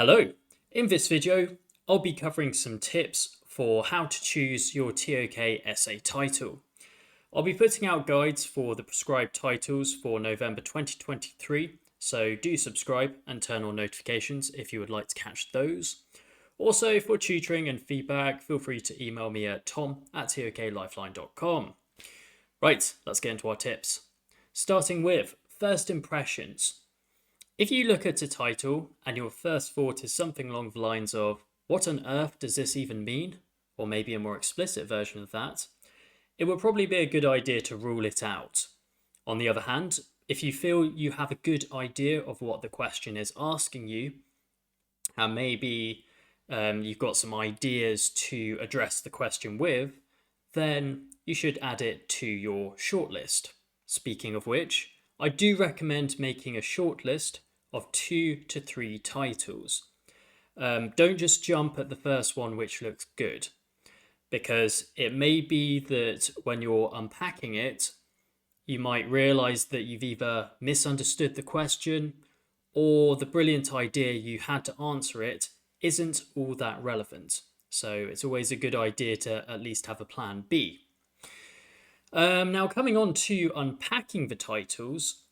Hello! In this video, I'll be covering some tips for how to choose your TOK essay title. I'll be putting out guides for the prescribed titles for November 2023, so do subscribe and turn on notifications if you would like to catch those. Also, for tutoring and feedback, feel free to email me at tom@toklifeline.com. Right, let's get into our tips. Starting with first impressions. If you look at a title and your first thought is something along the lines of, what on earth does this even mean? Or maybe a more explicit version of that, it would probably be a good idea to rule it out. On the other hand, if you feel you have a good idea of what the question is asking you, and maybe you've got some ideas to address the question with, then you should add it to your shortlist. Speaking of which, I do recommend making a shortlist of 2 to 3 titles. Don't just jump at the first one which looks good, because it may be that when you're unpacking it, you might realize that you've either misunderstood the question or the brilliant idea you had to answer it isn't all that relevant. So it's always a good idea to at least have a plan B. Now, coming on to unpacking the titles,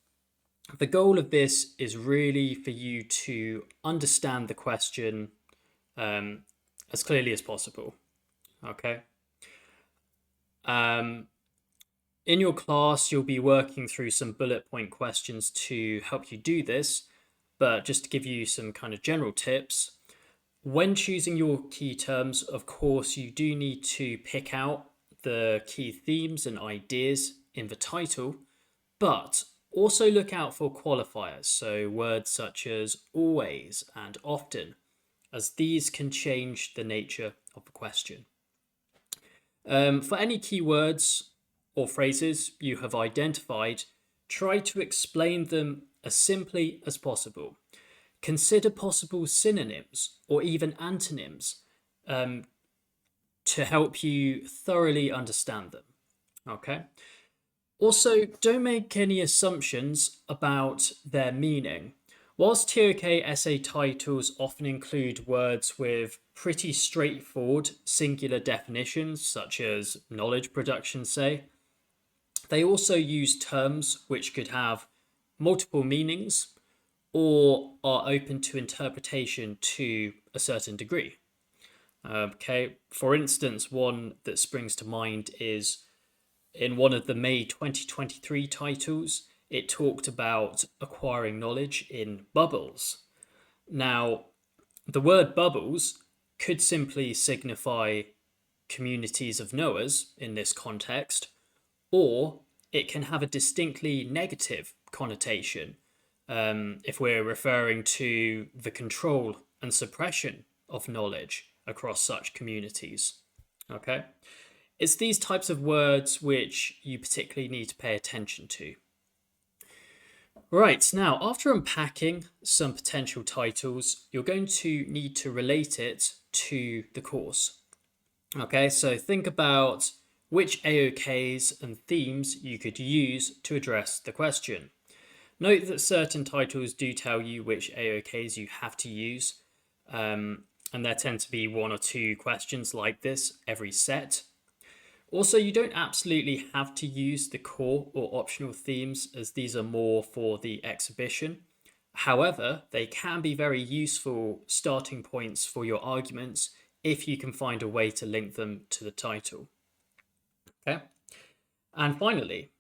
the goal of this is really for you to understand the question as clearly as possible. Okay. In your class, you'll be working through some bullet point questions to help you do this, but just to give you some kind of general tips, when choosing your key terms, of course, you do need to pick out the key themes and ideas in the title, but also look out for qualifiers, so words such as always and often, as these can change the nature of the question. For any keywords or phrases you have identified, try to explain them as simply as possible. Consider possible synonyms or even antonyms to help you thoroughly understand them. Okay. Also, don't make any assumptions about their meaning. Whilst TOK essay titles often include words with pretty straightforward singular definitions, such as knowledge production, say, they also use terms which could have multiple meanings or are open to interpretation to a certain degree. Okay, for instance, one that springs to mind is in one of the May 2023 titles, it talked about acquiring knowledge in bubbles. Now, the word bubbles could simply signify communities of knowers in this context, or it can have a distinctly negative connotation if we're referring to the control and suppression of knowledge across such communities. Okay. It's these types of words which you particularly need to pay attention to. Right, now after unpacking some potential titles, you're going to need to relate it to the course. Okay, so think about which AOKs and themes you could use to address the question. Note that certain titles do tell you which AOKs you have to use, and there tend to be 1 or 2 questions like this every set. Also, you don't absolutely have to use the core or optional themes, as these are more for the exhibition. However, they can be very useful starting points for your arguments if you can find a way to link them to the title. Okay. And finally,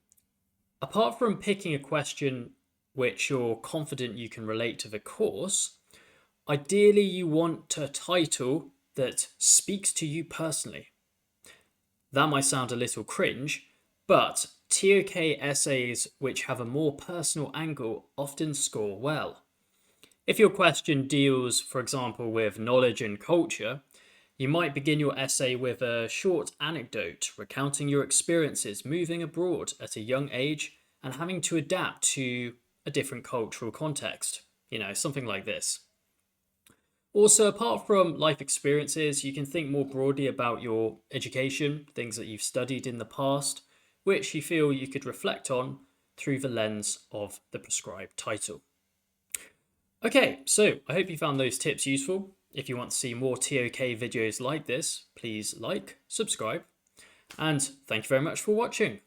apart from picking a question which you're confident you can relate to the course, ideally you want a title that speaks to you personally. That might sound a little cringe, but TOK essays which have a more personal angle often score well. If your question deals, for example, with knowledge and culture, you might begin your essay with a short anecdote recounting your experiences moving abroad at a young age and having to adapt to a different cultural context. Something like this. Also, apart from life experiences, you can think more broadly about your education, things that you've studied in the past, which you feel you could reflect on through the lens of the prescribed title. Okay, so I hope you found those tips useful. If you want to see more TOK videos like this, please like, subscribe, and thank you very much for watching.